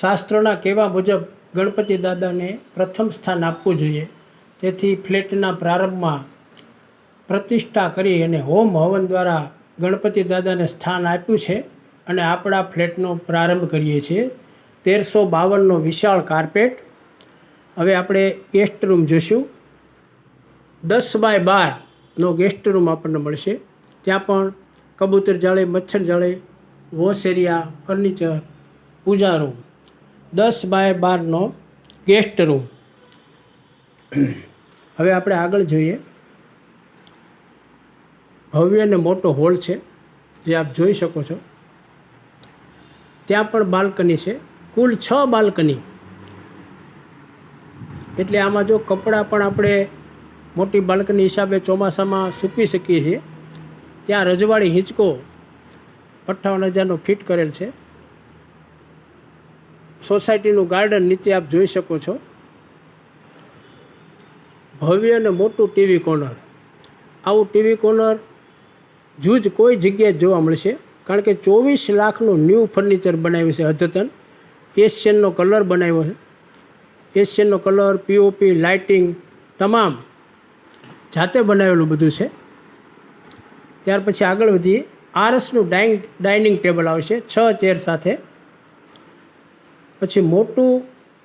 શાસ્ત્રોના કહેવા મુજબ ગણપતિ દાદાને પ્રથમ સ્થાન આપવું જોઈએ. તેથી ફ્લેટના પ્રારંભમાં પ્રતિષ્ઠા કરી અને હોમ હવન દ્વારા ગણપતિ દાદાને સ્થાન આપ્યું છે અને આપણા ફ્લેટનો પ્રારંભ કરીએ છીએ. 1352નો વિશાળ કાર્પેટ. હવે આપણે ગેસ્ટ રૂમ જોઈશું. 10x12નો ગેસ્ટ રૂમ આપણને મળશે. ત્યાં પણ કબૂતર જાળી, મચ્છર જાળી, wash area, furniture, puja room. 10x12નો ગેસ્ટ રૂમ. હવે આપણે આગળ જોઈએ. ભવ્ય અને મોટો હોલ છે જે આપ જોઈ શકો છો. ત્યાં પણ બાલ્કની છે. કુલ 6 બાલ્કની. એટલે આમાં જો કપડાં પણ આપણે મોટી બાલ્કની હિસાબે ચોમાસામાં સૂકવી શકીએ છીએ. ત્યાં રજવાડી હિંચકો 58,000નો ફિટ કરેલ છે. સોસાયટીનું ગાર્ડન નીચે આપ જોઈ શકો છો. ભવ્ય અને મોટું ટીવી કોર્નર. આવું ટીવી કોર્નર જૂજ કોઈ જગ્યાએ જોવા મળશે, કારણ કે 24 લાખનું ન્યૂ ફર્નિચર બનાવ્યું છે. અદ્યતન એશિયનનો કલર બનાવ્યો છે. એશિયનનો કલર, પીઓપી, લાઇટિંગ તમામ જાતે બનાવેલું બધું છે. ત્યાર પછી આગળ વધીએ. આરસનું ડાઇનિંગ ટેબલ આવશે 6 ચેર સાથે. પછી મોટું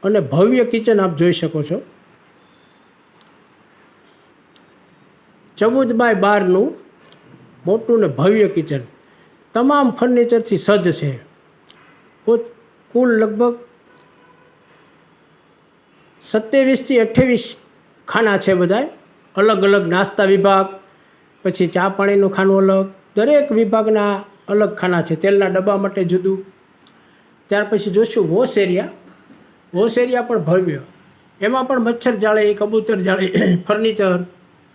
અને ભવ્ય કિચન આપ જોઈ શકો છો. 14x12નું મોટું ને ભવ્ય કિચન તમામ ફર્નિચરથી સજ્જ છે. કુલ લગભગ 27 થી 28 ખાના છે. બધા અલગ અલગ નાસ્તા વિભાગ, પછી ચા પાણીનું ખાનું અલગ, દરેક વિભાગના અલગ ખાના છે. તેલના ડબ્બા માટે જુદું. ત્યાર પછી જોઈશું વોશ એરિયા. વોશ એરિયા પણ ભવ્ય. એમાં પણ મચ્છર જાળી, કબૂતર જાળી, ફર્નિચર,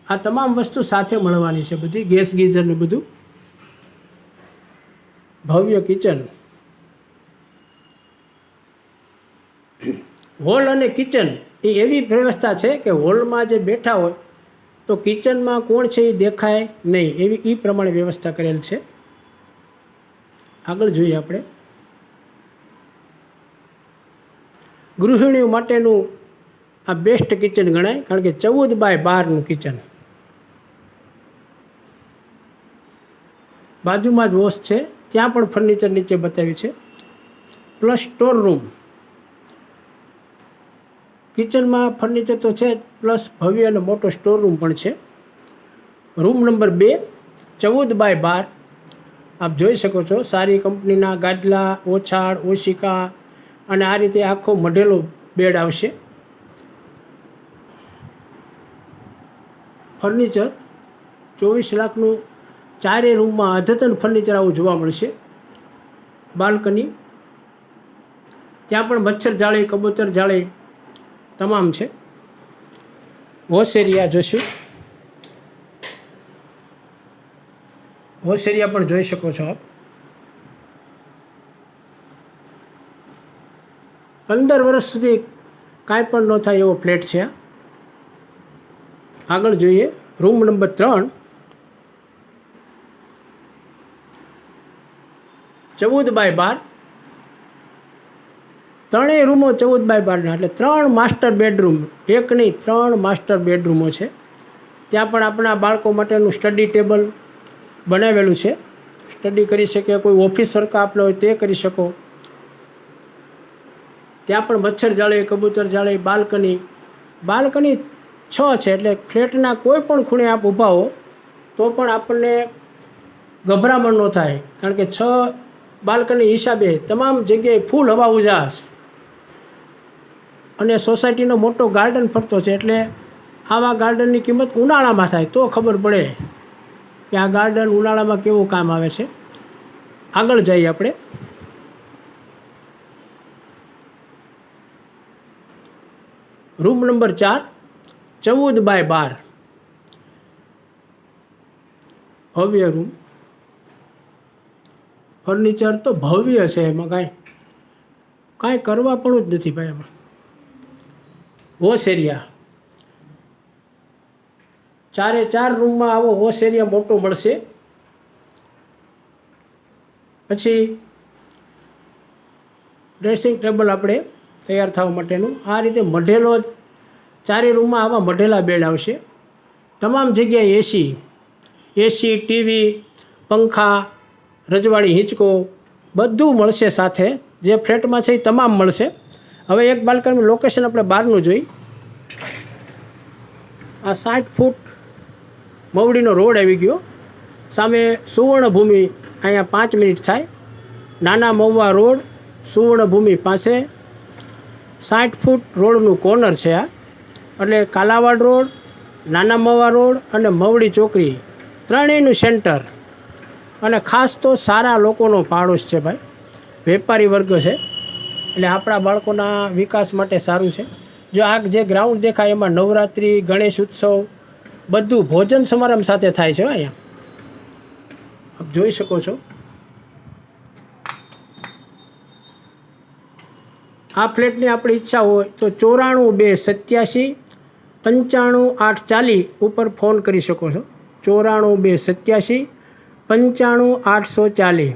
આ તમામ વસ્તુ સાથે મળવાની છે. બધી ગેસ ગીઝર ને બધું. ભવ્ય કિચન. હોલ અને કિચન એ એવી વ્યવસ્થા છે કે હોલમાં જે બેઠા હોય તો કિચનમાં કોણ છે એ દેખાય નહીં, એવી એ પ્રમાણે વ્યવસ્થા કરેલ છે. આગળ જોઈએ આપણે. ગૃહિણીઓ માટેનું આ બેસ્ટ કિચન ગણાય, કારણ કે 14x12નું કિચન. બાજુમાં જ વોશ છે. ત્યાં પણ ફર્નિચર નીચે બતાવ્યું છે. Plus store room. કિચનમાં ફર્નિચર તો છે જ, પ્લસ ભવ્ય અને મોટો સ્ટોર રૂમ પણ છે. Room number 2, 14x12. આપ જોઈ શકો છો. સારી કંપનીના ગાદલા, ઓછાળ, ઓશિકા અને આ રીતે આખો મઢેલો બેડ આવશે. ફર્નિચર 24 લાખનું. ચારેય રૂમમાં અદ્યતન ફર્નિચર આવું જોવા મળશે. બાલ્કની. ત્યાં પણ મચ્છર જાળી, કબૂતર જાળી તમામ છે. વોશ એરિયા જોઈશું. વોશ એરિયા પણ જોઈ શકો છો આપ. 15 વર્ષ સુધી કાંઈ પણ ન થાય એવો ફ્લેટ છે. આગળ જોઈએ. Room number 3, 14x12. ત્રણેય રૂમો 14x12ના, એટલે 3 માસ્ટર બેડરૂમ. એક નહીં, 3 માસ્ટર બેડરૂમો છે. ત્યાં પણ આપણા બાળકો માટેનું સ્ટડી ટેબલ બનાવેલું છે. સ્ટડી કરી શકે, કોઈ ઓફિસ વર્ક આપનો હોય તે કરી શકો. ત્યાં પણ મચ્છર જાળી, કબૂતર જાળી, બાલ્કની. બાલ્કની 6 છે, એટલે ફ્લેટના કોઈ પણ ખૂણે આપ ઊભા હો તો પણ આપણને ગભરામણ ન થાય, કારણ કે 6 બાલ્કની હિસાબે તમામ જગ્યાએ ફૂલ હવા ઉજાસ. અને સોસાયટીનો મોટો ગાર્ડન ફરતો છે, એટલે આવા ગાર્ડનની કિંમત ઉનાળામાં થાય તો ખબર પડે કે આ ગાર્ડન ઉનાળામાં કેવું કામ આવે છે. આગળ જઈએ આપણે. Room number 4, 14x12. ભવ્ય રૂમ. ફર્નિચર તો ભવ્ય છે, એમાં કાંઈ કરવા પણ જ નથી ભાઈ. એમાં વોશ એરિયા. 4 રૂમમાં આવો વોશ એરિયા મોટો મળશે. પછી ડ્રેસિંગ ટેબલ આપણે તૈયાર થવા માટેનું આ રીતે મઢેલો જ ચારે રૂમમાં આવા મઢેલા બેડ આવશે. તમામ જગ્યાએ એસી ટીવી પંખા રજવાડી હિંચકો બધું મળશે સાથે. જે ફ્લેટમાં છે એ તમામ મળશે. હવે એક બાલ્કનીનું લોકેશન આપણે બહારનું જોઈ. આ 60 ફૂટ મવડીનો રોડ આવી ગયો. સામે સુવર્ણભૂમિ અહીંયા 5 મિનિટ થાય. નાના મહુવા રોડ સુવર્ણભૂમિ પાસે 60 ફૂટ રોડનું કોર્નર છે આ. એટલે કાલાવાડ રોડ, નાના મહુવા રોડ અને મવડી ચોકડી ત્રણેયનું સેન્ટર. અને ખાસ તો સારા લોકોનો પાડોશ છે ભાઈ, વેપારી વર્ગ છે. એટલે આપણા બાળકોના વિકાસ માટે સારું છે. જો આ જે ગ્રાઉન્ડ દેખાય એમાં નવરાત્રિ, ગણેશ ઉત્સવ બધું ભોજન સમારંભ સાથે થાય છે. અહીંયા આપ જોઈ શકો છો. આ ફ્લેટની આપણી ઈચ્છા હોય તો 94 287 95 840 ઉપર ફોન કરી શકો છો. 94 287 95 840.